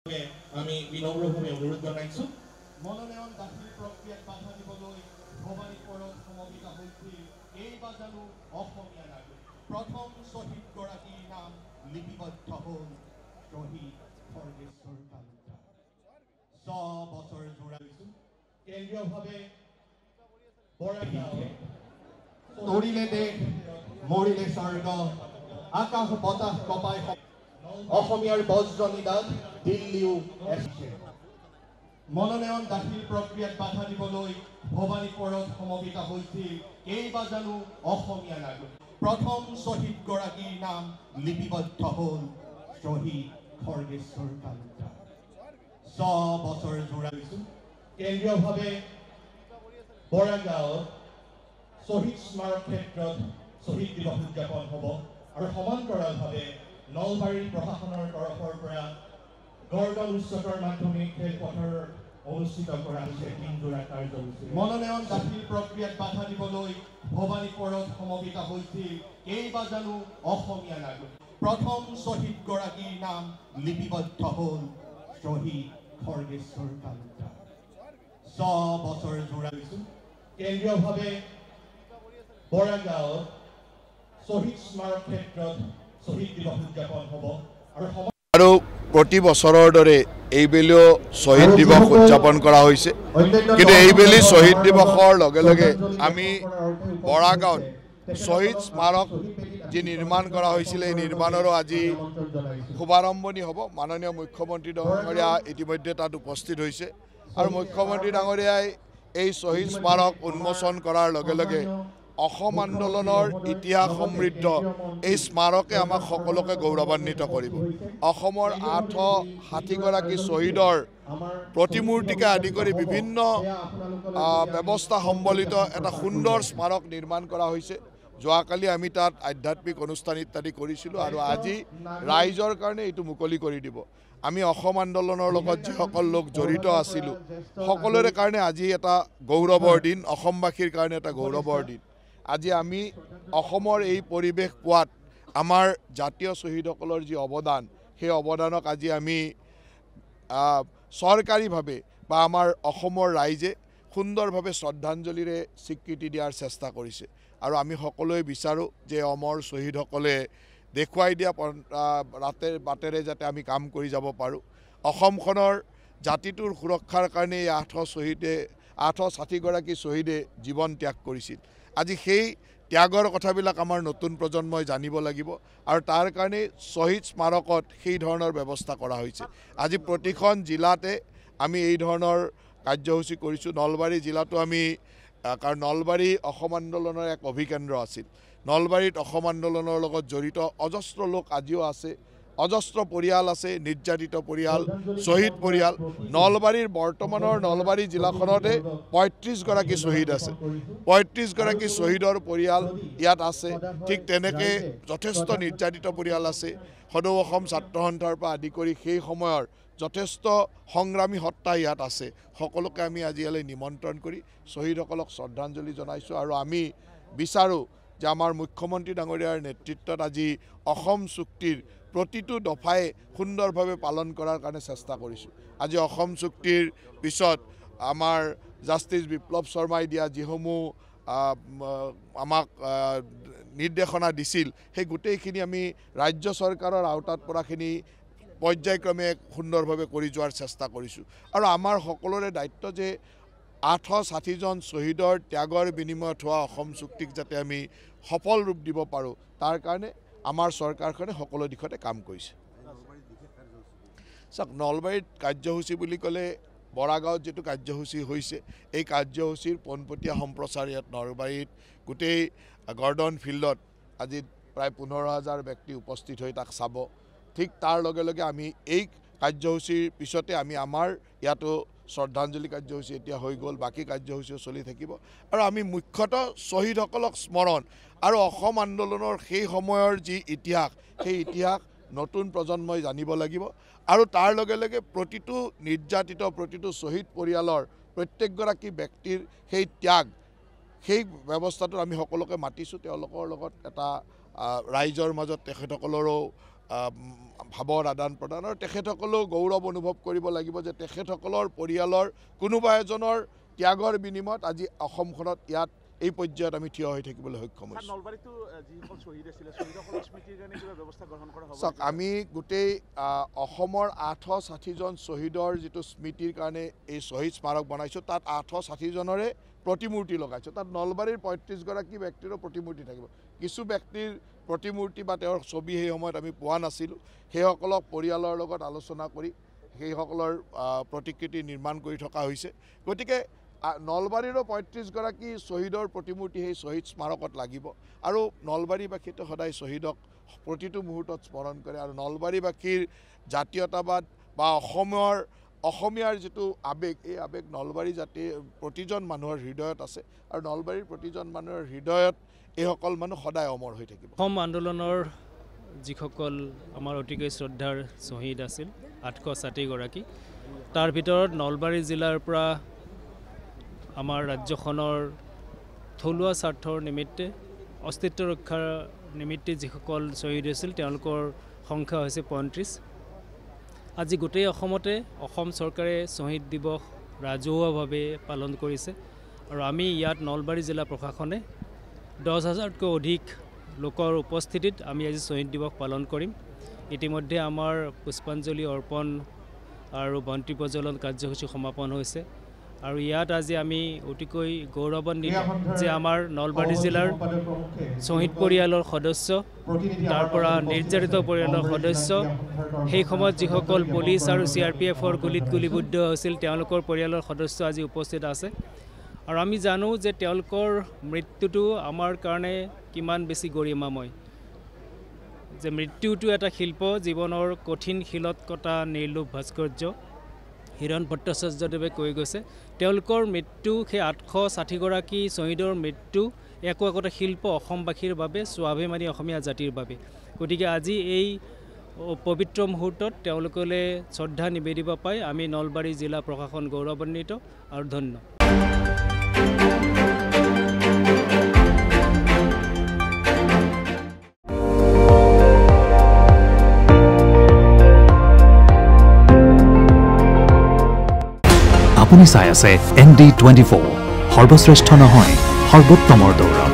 আমি বিনম্ৰভাৱে অনুৰোধ জনাইছো মনোনয়ন দাখিল প্ৰক্ৰিয়াত বাধা দিবলৈ ভবানীপুৰত সমবেত হৈছিল এইবাৰ জানো অসমীয়া নাগৰিক প্ৰথম শ্বহীদগৰাকীৰ নাম লিপিবদ্ধ হ'ল শ্বহীদ খৰ্গেশ্বৰ তালুকদাৰ। 6 বছৰ জোৰাইছো কেন্দ্ৰীয়ভাৱে বৰাগাঁও তৰিলে দেশ মৰিলে স্বৰ্গ আকাশ বতাহ কপাই অসমীয়াৰ বজ্ৰ নিদান দিল্লীও এসেছে। মনোনয়ন দাখিল প্ৰক্ৰিয়াত বাধা দিবলৈ ভবানীপুৰত সমবেত হৈছিল এইবাৰ জানো অসমীয়া নাগৰিক প্ৰথম শ্বহীদগৰাকীৰ নাম লিপিবদ্ধ হ'ল শ্বহীদ খৰ্গেশ্বৰ তালুকদাৰ। 6 বছৰ জোৰাইছো কেন্দ্ৰীয়ভাৱে বৰাগাঁৱত শ্বহীদ স্মাৰক ক্ষেত্ৰত শ্বহীদ দিৱস উদযাপন হ'ব আৰু সমান্তৰালভাৱে নলবাৰী প্ৰশাসনৰ তৰফৰ পৰা গড়গাঁও উচ্চতৰ মাধ্যমিক খেলপথাৰ অনুষ্ঠিত কৰা হৈছে দিনজোৰা কাৰ্যসূচী। মনোনয়ন দাখিল প্ৰক্ৰিয়াত বাধা দিবলৈ ভবানীপুৰত সমবেত হৈছিল এইবাৰ জানো অসমীয়া নাগৰিক প্ৰথম শ্বহীদগৰাকীৰ নাম লিপিবদ্ধ হ'ল শ্বহীদ খৰ্গেশ্বৰ তালুকদাৰ। 6 বছৰ জোৰাইছো কেন্দ্ৰীয়ভাৱে বৰাগাঁৱত শ্বহীদ স্মাৰক ক্ষেত্ৰত শ্বহীদ দিৱস উদযাপন হ'ব আৰু প্ৰতি বছৰৰ দৰে এইবেলিও শ্বহীদ দিৱস উদযাপন কৰা হৈছে। কিন্তু এইবেলি শ্বহীদ দিৱসৰ লগে লগে আমি বৰাগাঁৱত শ্বহীদ স্মাৰক যি নিৰ্মাণ কৰা হৈছিল এই নিৰ্মাণৰো আজি শুভাৰম্ভণি হ'ব। মাননীয় মুখ্যমন্ত্ৰী ডাঙৰীয়া ইতিমধ্যে তাত উপস্থিত হৈছে আৰু মুখ্যমন্ত্ৰী ডাঙৰীয়াই এই শ্বহীদ স্মাৰক উন্মোচন কৰাৰ লগে লগে অসম আন্দোলনৰ ইতিহাস সমৃদ্ধ এই স্মাৰকে আমাক সকলোকে গৌৰৱান্বিত কৰিব। অসমৰ 860গৰাকী শ্বহীদৰ প্ৰতিমূৰ্তিকে আদি কৰি বিভিন্ন ব্যৱস্থা সম্বলিত এটা সুন্দৰ স্মাৰক নিৰ্মাণ কৰা হৈছে। যোৱাকালি আমি তাত আধ্যাত্মিক অনুষ্ঠান ইত্যাদি কৰিছিলোঁ আৰু আজি ৰাইজৰ কাৰণে এইটো মুকলি কৰি দিব। আমি অসম আন্দোলনৰ লগত যিসকল লোক জড়িত আছিলোঁ সকলোৰে কাৰণে আজি এটা গৌৰৱৰ দিন, অসমবাসীৰ কাৰণে এটা গৌৰৱৰ দিন। আজি আমি অসমৰ এই পৰিৱেশ পোৱাত আমাৰ জাতীয় শ্বহীদসকলৰ যি অৱদান সেই অৱদানক আজি আমি চৰকাৰীভাৱে বা আমাৰ অসমৰ ৰাইজে সুন্দৰভাৱে শ্ৰদ্ধাঞ্জলিৰে স্বীকৃতি দিয়াৰ চেষ্টা কৰিছে আৰু আমি সকলোৱে বিচাৰোঁ যে অমৰ শ্বহীদসকলে দেখুৱাই দিয়া বাটেৰে যাতে আমি কাম কৰি যাব পাৰোঁ। অসমখনৰ জাতিটোৰ সুৰক্ষাৰ কাৰণে এই 860গৰাকী শ্বহীদে জীৱন ত্যাগ কৰিছিল। আজি সেই ত্যাগৰ কথাবিলাক আমাৰ নতুন প্ৰজন্মই জানিব লাগিব আৰু তাৰ কাৰণে শ্বহীদ স্মাৰকত সেই ধৰণৰ ব্যৱস্থা কৰা হৈছে। আজি প্ৰতিখন জিলাতে আমি এই ধৰণৰ কাৰ্যসূচী কৰিছোঁ। নলবাৰী জিলাতো আমি কাৰণ নলবাৰী অসম আন্দোলনৰ এক অভিকেন্দ্ৰ আছিল। নলবাৰীত অসম আন্দোলনৰ লগত জড়িত অজস্ৰ লোক আজিও আছে, অজস্ৰ পৰিয়াল আছে, নিৰ্যাতিত পৰিয়াল, শ্বহীদ পৰিয়াল। নলবাৰীৰ বৰ্তমানৰ নলবাৰী জিলাখনতে 35গৰাকী শ্বহীদ আছে। 35গৰাকী শ্বহীদৰ পৰিয়াল ইয়াত আছে। ঠিক তেনেকৈ যথেষ্ট নিৰ্যাতিত পৰিয়াল আছে। সদৌ অসম ছাত্ৰ সন্থাৰ পৰা আদি কৰি সেই সময়ৰ যথেষ্ট সংগ্ৰামী সত্তা ইয়াত আছে। সকলোকে আমি আজি ইয়ালৈ নিমন্ত্ৰণ কৰি শ্বহীদসকলক শ্ৰদ্ধাঞ্জলি জনাইছোঁ আৰু আমি বিচাৰোঁ যে আমাৰ মুখ্যমন্ত্ৰী ডাঙৰীয়াৰ নেতৃত্বত আজি অসম চুক্তিৰ প্ৰতিটো দফাই সুন্দৰভাৱে পালন কৰাৰ কাৰণে চেষ্টা কৰিছোঁ। আজি অসম চুক্তিৰ পিছত আমাৰ জাষ্টিছ বিপ্লৱ শৰ্মাই দিয়া যিসমূহ আমাক নিৰ্দেশনা দিছিল সেই গোটেইখিনি আমি ৰাজ্য চৰকাৰৰ আওতাত পৰাখিনি পৰ্যায়ক্ৰমে সুন্দৰভাৱে কৰি যোৱাৰ চেষ্টা কৰিছোঁ আৰু আমাৰ সকলোৰে দায়িত্ব যে 860জন শ্বহীদৰ ত্যাগৰ বিনিময়ত হোৱা অসম চুক্তিক যাতে আমি সফল ৰূপ দিব পাৰোঁ তাৰ কাৰণে আমাৰ চৰকাৰখনে সকলো দিশতে কাম কৰিছে। চাওক, নলবাৰীত কাৰ্যসূচী বুলি ক'লে বৰাগাঁৱত যিটো কাৰ্যসূচী হৈছে এই কাৰ্যসূচীৰ পোনপটীয়া সম্প্ৰচাৰ ইয়াত নলবাৰীত গোটেই গৰ্ডন ফিল্ডত আজি প্ৰায় 15,000 ব্যক্তি উপস্থিত হৈ তাক চাব। ঠিক তাৰ লগে লগে আমি এই কাৰ্যসূচীৰ পিছতে আমি আমাৰ ইয়াতো শ্ৰদ্ধাঞ্জলি কাৰ্যসূচী এতিয়া হৈ গ'ল, বাকী কাৰ্যসূচীও চলি থাকিব আৰু আমি মুখ্যতঃ শ্বহীদসকলক স্মৰণ আৰু অসম আন্দোলনৰ সেই সময়ৰ যি ইতিহাস সেই ইতিহাস নতুন প্ৰজন্মই জানিব লাগিব আৰু তাৰ লগে লগে প্ৰতিটো নিৰ্যাতিত প্ৰতিটো শ্বহীদ পৰিয়ালৰ প্ৰত্যেকগৰাকী ব্যক্তিৰ সেই ত্যাগ সেই ব্যৱস্থাটো আমি সকলোকে মাতিছোঁ। তেওঁলোকৰ লগত এটা ৰাইজৰ মাজত তেখেতসকলৰো ভাৱৰ আদান প্ৰদান আৰু তেখেতসকলেও গৌৰৱ অনুভৱ কৰিব লাগিব যে তেখেতসকলৰ পৰিয়ালৰ কোনোবা এজনৰ ত্যাগৰ বিনিময়ত আজি অসমখনত ইয়াত এই পৰ্যায়ত আমি থিয় হৈ থাকিবলৈ সক্ষম হৈছোঁ। চাওক, আমি গোটেই অসমৰ 860জন শ্বহীদৰ যিটো স্মৃতিৰ কাৰণে এই শ্বহীদ স্মাৰক বনাইছোঁ, তাত 860জনৰে প্ৰতিমূৰ্তি লগাইছোঁ। তাত নলবাৰীৰ 35গৰাকী ব্যক্তিৰো প্ৰতিমূৰ্তি থাকিব। কিছু ব্যক্তিৰ প্ৰতিমূৰ্তি বা তেওঁৰ ছবি সেই সময়ত আমি পোৱা নাছিলোঁ, সেইসকলক পৰিয়ালৰ লগত আলোচনা কৰি সেইসকলৰ প্ৰতিকৃতি নিৰ্মাণ কৰি থকা হৈছে। গতিকে নলবাৰীৰো 35গৰাকী শ্বহীদৰ প্ৰতিমূৰ্তি সেই শ্বহীদ স্মাৰকত লাগিব আৰু নলবাৰীবাসীয়ে সদায় শ্বহীদক প্ৰতিটো মুহূৰ্তত স্মৰণ কৰে আৰু নলবাৰীবাসীৰ জাতীয়তাবাদ বা অসমীয়াৰ যিটো আৱেগ, এই আৱেগ নলবাৰী জাতিৰ প্ৰতিজন মানুহৰ হৃদয়ত আছে আৰু নলবাৰীৰ প্ৰতিজন মানুহৰ হৃদয়ত এইসকল মানুহ সদায় অমৰ হৈ থাকিব। অসম আন্দোলনৰ যিসকল আমাৰ অতিকৈ শ্ৰদ্ধাৰ শ্বহীদ আছিল 860গৰাকী, তাৰ ভিতৰত নলবাৰী জিলাৰ পৰা আমাৰ ৰাজ্যখনৰ থলুৱা স্বাৰ্থৰ নিমিত্তে অস্তিত্ব ৰক্ষাৰ নিমিত্তে যিসকল শ্বহীদ হৈছিল তেওঁলোকৰ সংখ্যা হৈছে 35। আজি গোটেই অসমতে অসম চৰকাৰে শ্বহীদ দিৱস ৰাজহুৱাভাৱে পালন কৰিছে আৰু আমি ইয়াত নলবাৰী জিলা প্ৰশাসনে 10,000তকৈ অধিক লোকৰ উপস্থিতিত আমি আজি শ্বহীদ দিৱস পালন কৰিম। ইতিমধ্যে আমাৰ পুষ্পাঞ্জলি অৰ্পণ আৰু বন্তি প্ৰজ্বলন কাৰ্যসূচী সমাপন হৈছে আৰু ইয়াত আজি আমি অতিকৈ গৌৰৱান্বিত যে আমাৰ নলবাৰী জিলাৰ শ্বহীদ পৰিয়ালৰ সদস্য, তাৰ পৰা নিৰ্যাতিত পৰিয়ালৰ সদস্য, সেই সময়ত যিসকল পুলিচ আৰু CRPFৰ গুলীত গুলীবিদ্ধ হৈছিল তেওঁলোকৰ পৰিয়ালৰ সদস্য আজি উপস্থিত আছে আৰু আমি জানো যে তেওঁলোকৰ মৃত্যুটো আমাৰ কাৰণে কিমান বেছি গৰিমাময়, যে মৃত্যুটো এটা শিল্প, জীৱনৰ কঠিন শিলত কটা নিৰ্লোভ ভাস্কৰ্য। হিৰণ ভট্টাচাৰ্যদেৱে কৈ গৈছে তেওঁলোকৰ মৃত্যু, সেই 860গৰাকী শ্বহীদৰ মৃত্যু একো একোটা শিল্প অসমবাসীৰ বাবে, স্বাভিমানী অসমীয়া জাতিৰ বাবে। গতিকে আজি এই পবিত্ৰ মুহূৰ্তত তেওঁলোকলৈ শ্ৰদ্ধা নিবেদিব পাই আমি নলবাৰী জিলা প্ৰশাসন গৌৰৱান্বিত আৰু ধন্য। আপুনি চাই আছে ND24, সৰ্বশ্ৰেষ্ঠ নহয় সৰ্বোত্তমৰ দৌৰ।